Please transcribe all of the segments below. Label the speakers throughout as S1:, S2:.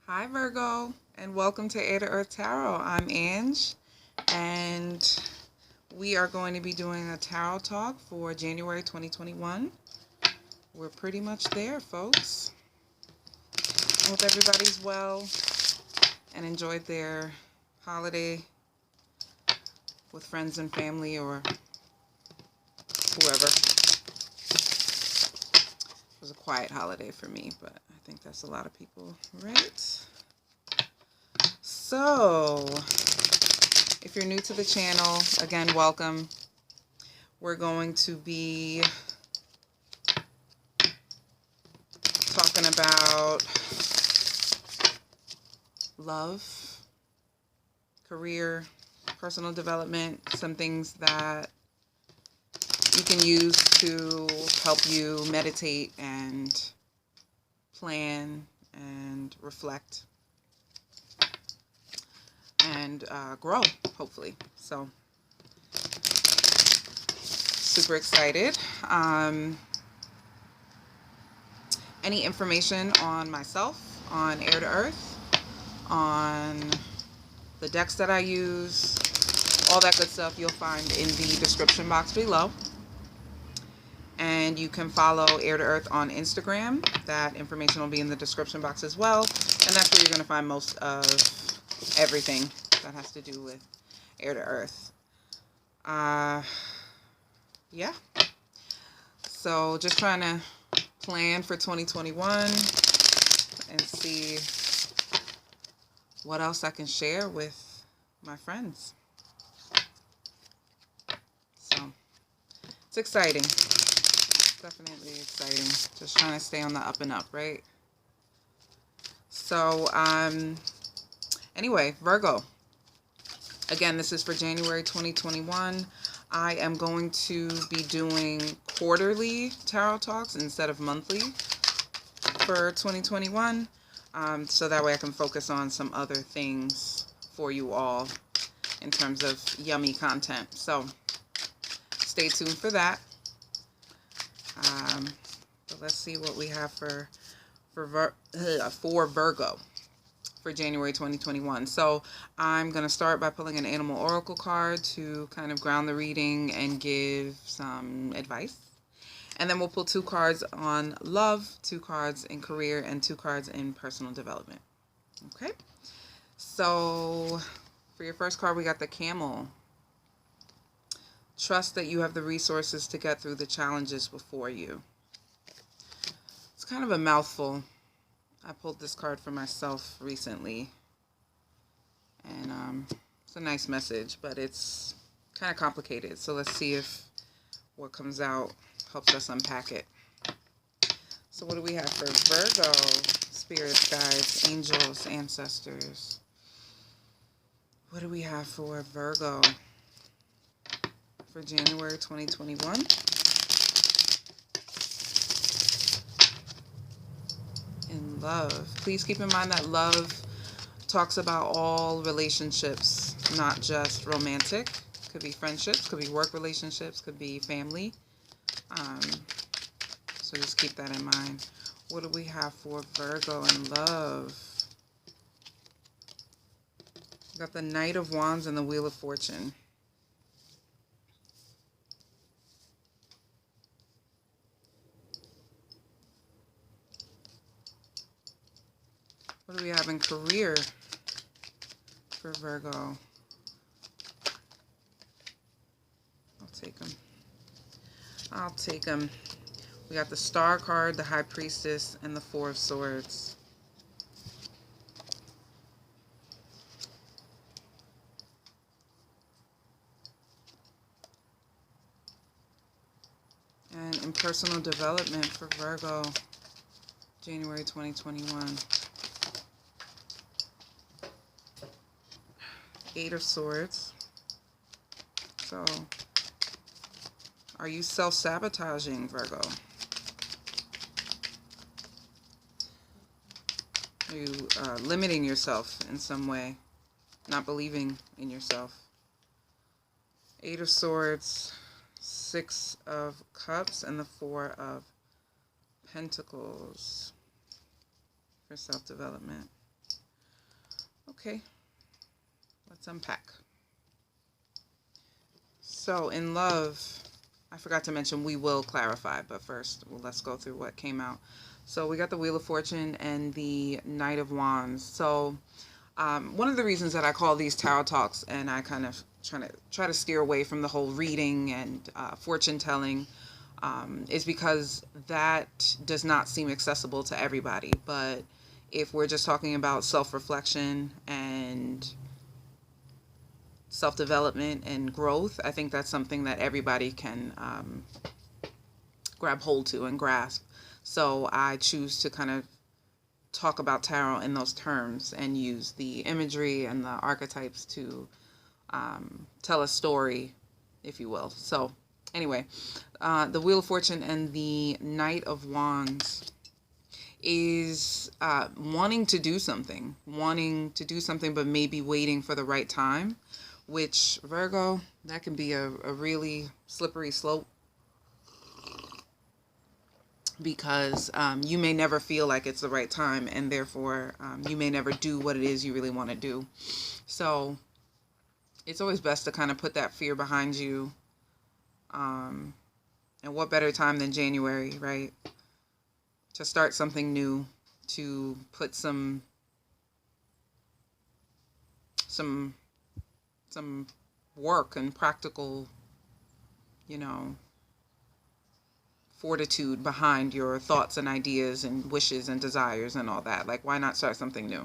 S1: Hi Virgo, and welcome to Air to Earth Tarot. I'm Ange, and we are going to be doing a tarot talk for January 2021. We're pretty much there, folks. Hope everybody's well and enjoyed their holiday with friends and family or whoever. It was a quiet holiday for me, but I think that's a lot of people, right? So, if you're new to the channel, again, welcome. We're going to be talking about love, career, personal development, some things that you can use to help you meditate and plan and reflect and grow, hopefully. So, super excited. Any information on myself, on Air to Earth, on the decks that I use, all that good stuff you'll find in the description box below. And you can follow Air to Earth on Instagram. That information will be in the description box as well. And that's where you're going to find most of everything that has to do with Air to Earth. Yeah. So just trying to plan for 2021 and see what else I can share with my friends. So it's exciting. Definitely exciting. Just trying to stay on the up and up, right? So, anyway, Virgo. Again, this is for January 2021. I am going to be doing quarterly tarot talks instead of monthly for 2021. So that way I can focus on some other things for you all in terms of yummy content. So stay tuned for that. But let's see what we have for Virgo for January 2021. So I'm going to start by pulling an animal oracle card to kind of ground the reading and give some advice. And then we'll pull 2 cards on love, 2 cards in career, and 2 cards in personal development. Okay? So for your first card, we got the Camel. Trust that you have the resources to get through the challenges before you. It's kind of a mouthful. I pulled this card for myself recently. And it's a nice message, but it's kind of complicated. So let's see if what comes out helps us unpack it. So what do we have for Virgo? Spirits, guides, angels, ancestors. What do we have for Virgo for January 2021? In love. Please keep in mind that love talks about all relationships, not just romantic. Could be friendships, could be work relationships, could be family. So just keep that in mind. What do we have for Virgo in love? We got the Knight of Wands and the Wheel of Fortune. What do we have in career for Virgo? I'll take them. We got the Star card, the High Priestess, and the 4 of Swords. And in personal development for Virgo, January 2021. 8 of Swords. So, are you self-sabotaging, Virgo? Are you limiting yourself in some way? Not believing in yourself? 8 of Swords, 6 of Cups, and the 4 of Pentacles for self-development. Okay, let's unpack. So in love, I forgot to mention we will clarify, but first, well, let's go through what came out. So we got the Wheel of Fortune and the Knight of Wands. So one of the reasons that I call these tarot talks, and I kind of try to steer away from the whole reading and fortune telling, is because that does not seem accessible to everybody. But if we're just talking about self-reflection and self-development and growth, I think that's something that everybody can grab hold to and grasp. So I choose to kind of talk about tarot in those terms and use the imagery and the archetypes to tell a story, if you will. So anyway, the Wheel of Fortune and the Knight of Wands is wanting to do something, but maybe waiting for the right time, which, Virgo, that can be a really slippery slope, because you may never feel like it's the right time, and therefore you may never do what it is you really want to do. So it's always best to kind of put that fear behind you. And what better time than January, right? To start something new, to put some work and practical, fortitude behind your thoughts and ideas and wishes and desires and all that. Like, why not start something new?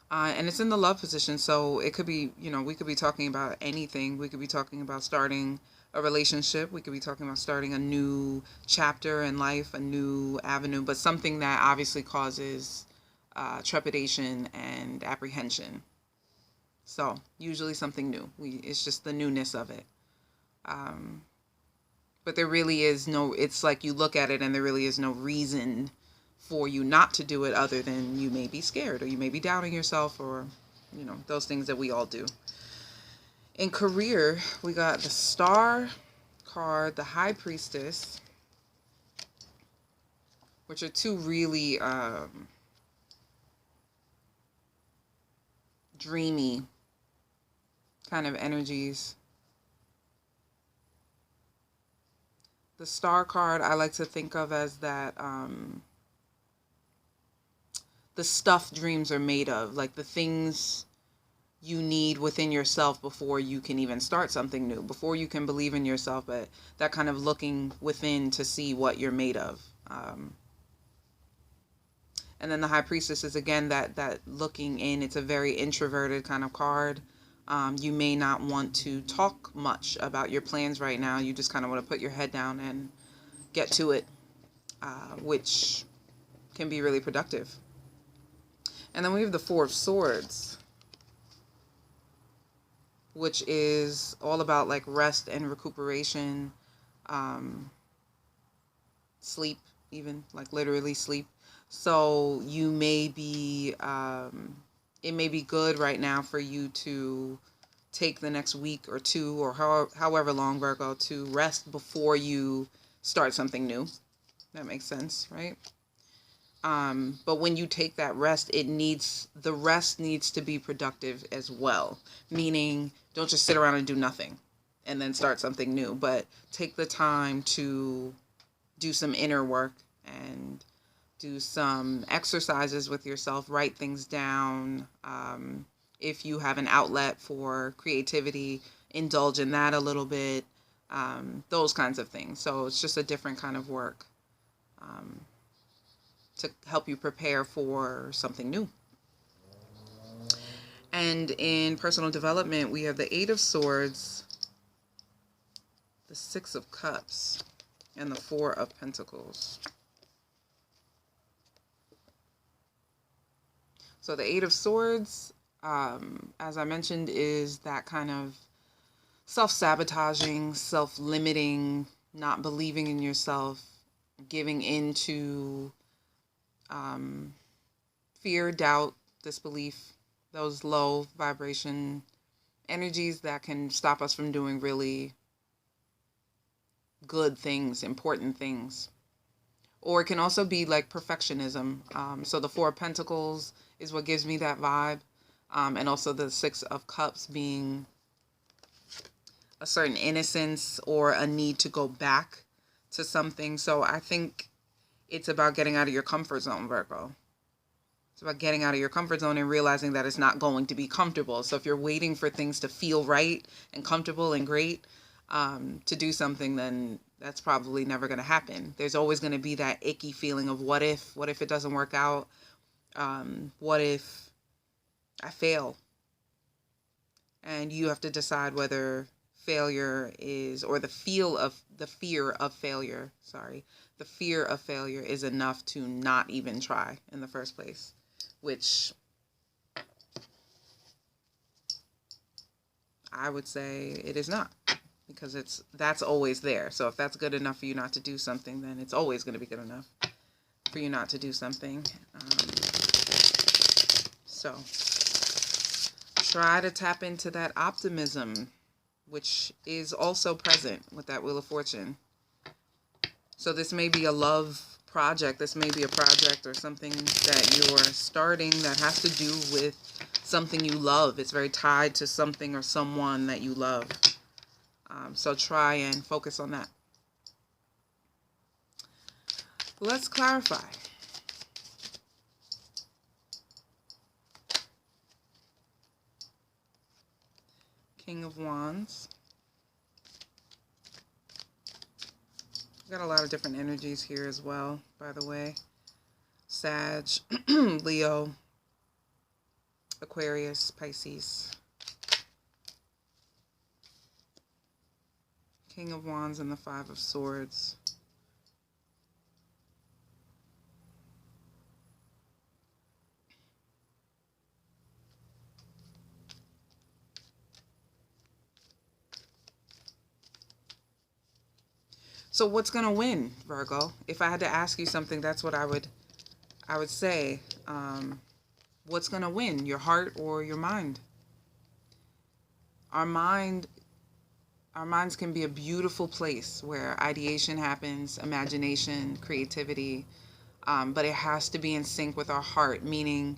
S1: And it's in the love position, so it could be, we could be talking about anything. We could be talking about starting a relationship. We could be talking about starting a new chapter in life, a new avenue, but something that obviously causes trepidation and apprehension. So usually something new. It's just the newness of it. But there really is it's like you look at it and there really is no reason for you not to do it, other than you may be scared or you may be doubting yourself, or, those things that we all do. In career, we got the Star card, the High Priestess, which are two really dreamy kind of energies. The Star card I like to think of as that the stuff dreams are made of, like the things you need within yourself before you can even start something new, before you can believe in yourself, but that kind of looking within to see what you're made of. And then the High Priestess is, again, that looking in. It's a very introverted kind of card. You may not want to talk much about your plans right now. You just kind of want to put your head down and get to it, which can be really productive. And then we have the Four of Swords, which is all about like rest and recuperation, sleep, even like literally sleep. So you may be, it may be good right now for you to take the next week or two, or however long, Virgo, to rest before you start something new. That makes sense, right? But when you take that rest, the rest needs to be productive as well. Meaning, don't just sit around and do nothing and then start something new, but take the time to do some inner work and do some exercises with yourself, write things down. If you have an outlet for creativity, indulge in that a little bit, those kinds of things. So it's just a different kind of work to help you prepare for something new. And in personal development, we have the Eight of Swords, the Six of Cups, and the Four of Pentacles. So the Eight of Swords, as I mentioned, is that kind of self-sabotaging, self-limiting, not believing in yourself, giving into fear, doubt, disbelief, those low vibration energies that can stop us from doing really good things, important things. Or it can also be like perfectionism. So the Four of Pentacles is what gives me that vibe. And also the Six of Cups being a certain innocence or a need to go back to something. So I think it's about getting out of your comfort zone, Virgo. It's about getting out of your comfort zone and realizing that it's not going to be comfortable. So if you're waiting for things to feel right and comfortable and great to do something, then that's probably never going to happen. There's always going to be that icky feeling of what if it doesn't work out? What if I fail? And you have to decide whether failure is, or the fear of failure, the fear of failure is enough to not even try in the first place, which I would say it is not, because that's always there. So if that's good enough for you not to do something, then it's always going to be good enough for you not to do something. So try to tap into that optimism, which is also present with that Wheel of Fortune. So this may be a love project. This may be a project or something that you're starting that has to do with something you love. It's very tied to something or someone that you love. So try and focus on that. Let's clarify. King of Wands. Got a lot of different energies here as well, by the way. Sag, Leo, Aquarius, Pisces. King of Wands and the Five of Swords. So what's going to win, Virgo? If I had to ask you something, that's what I would say. What's going to win, your heart or your mind? Our minds can be a beautiful place where ideation happens, imagination, creativity, but it has to be in sync with our heart, meaning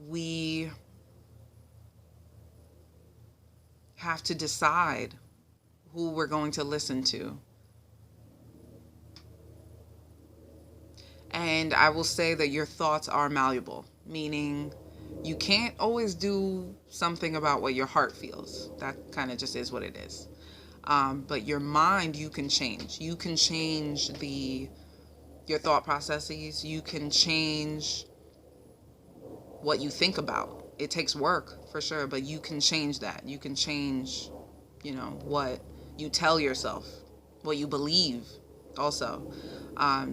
S1: we have to decide who we're going to listen to. And I will say that your thoughts are malleable, meaning you can't always do something about what your heart feels. That kind of just is what it is. But your mind, you can change. You can change your thought processes. You can change what you think about. It takes work, for sure, but you can change that. You can change, what you tell yourself, what you believe also.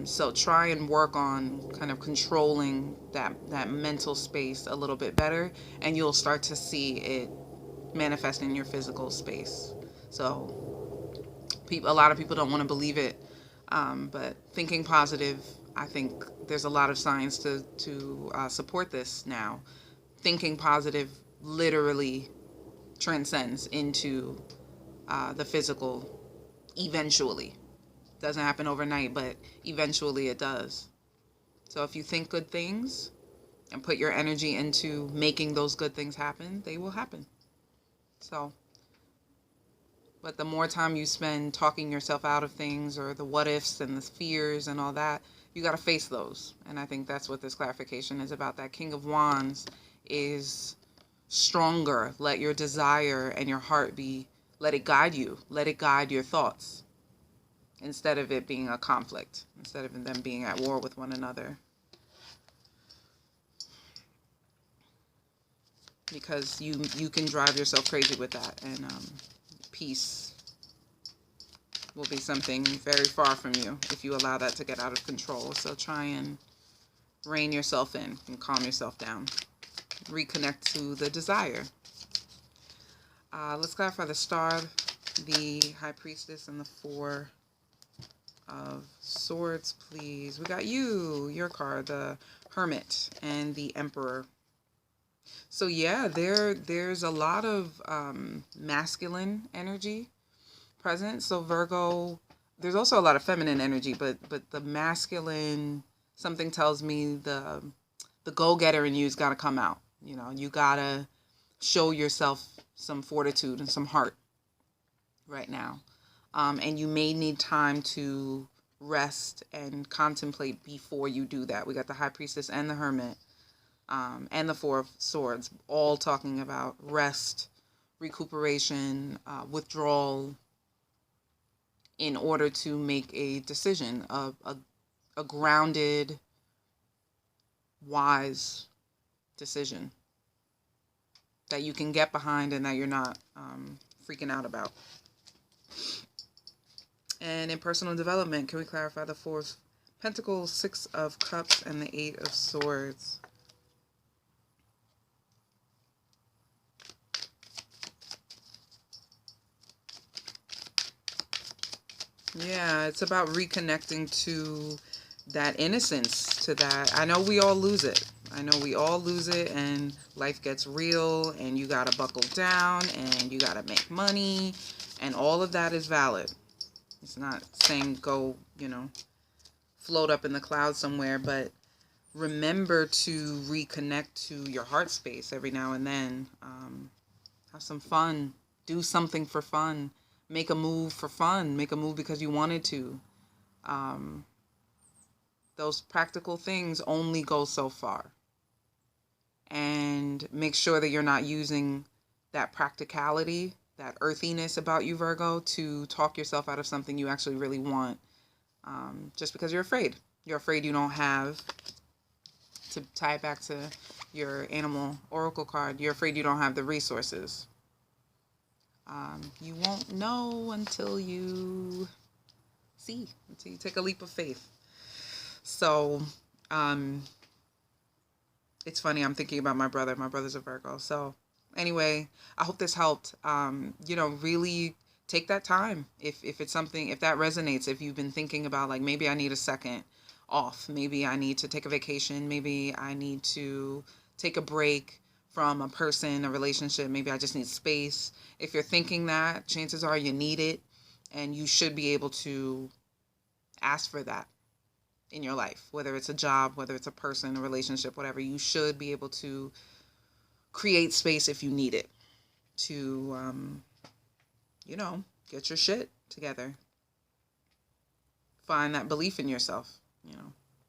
S1: So try and work on kind of controlling that mental space a little bit better, and you'll start to see it manifest in your physical space. So a lot of people don't want to believe it, but thinking positive, I think there's a lot of science to support this now. Thinking positive literally transcends into the physical eventually. Doesn't happen overnight, but eventually it does. So if you think good things and put your energy into making those good things happen, they will happen. So, but the more time you spend talking yourself out of things, or the what ifs and the fears and all that, you got to face those. And I think that's what this clarification is about. That King of Wands is stronger. Let your desire and your heart let it guide you. Let it guide your thoughts, instead of it being a conflict, instead of them being at war with one another. Because you can drive yourself crazy with that, and peace will be something very far from you if you allow that to get out of control. So try and rein yourself in and calm yourself down. Reconnect to the desire. Let's clarify the Star, the High Priestess, and the Four of Swords, please. We got your card, the Hermit, and the Emperor. So yeah, there's a lot of masculine energy present. So Virgo, there's also a lot of feminine energy, but the masculine, something tells me the go-getter in you's got to come out. You know, you got to show yourself some fortitude and some heart right now. And you may need time to rest and contemplate before you do that. We got the High Priestess and the Hermit, and the Four of Swords, all talking about rest, recuperation, withdrawal, in order to make a decision, a grounded, wise decision that you can get behind and that you're not freaking out about. And in personal development, can we clarify the Four of Pentacles, Six of Cups, and the Eight of Swords? Yeah, it's about reconnecting to that innocence, to that. I know we all lose it. I know we all lose it, and life gets real, and you got to buckle down, and you got to make money, and all of that is valid. It's not saying go, float up in the clouds somewhere, but remember to reconnect to your heart space every now and then. Have some fun. Do something for fun. Make a move for fun. Make a move because you wanted to. Those practical things only go so far. And make sure that you're not using that practicality, that earthiness about you, Virgo, to talk yourself out of something you actually really want. Just because you're afraid. You're afraid you don't have, to tie it back to your animal oracle card, you're afraid you don't have the resources. You won't know until you see, until you take a leap of faith. So, it's funny, I'm thinking about my brother. My brother's a Virgo. So, anyway, I hope this helped. Really take that time. If it's something, if that resonates, if you've been thinking about, like, maybe I need a second off. Maybe I need to take a vacation. Maybe I need to take a break from a person, a relationship. Maybe I just need space. If you're thinking that, chances are you need it, and you should be able to ask for that in your life, whether it's a job, whether it's a person, a relationship, whatever. You should be able to create space if you need it to, get your shit together. Find that belief in yourself,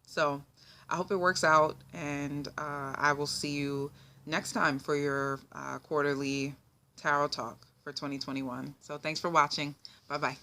S1: So I hope it works out, and I will see you next time for your quarterly tarot talk for 2021. So thanks for watching. Bye-bye.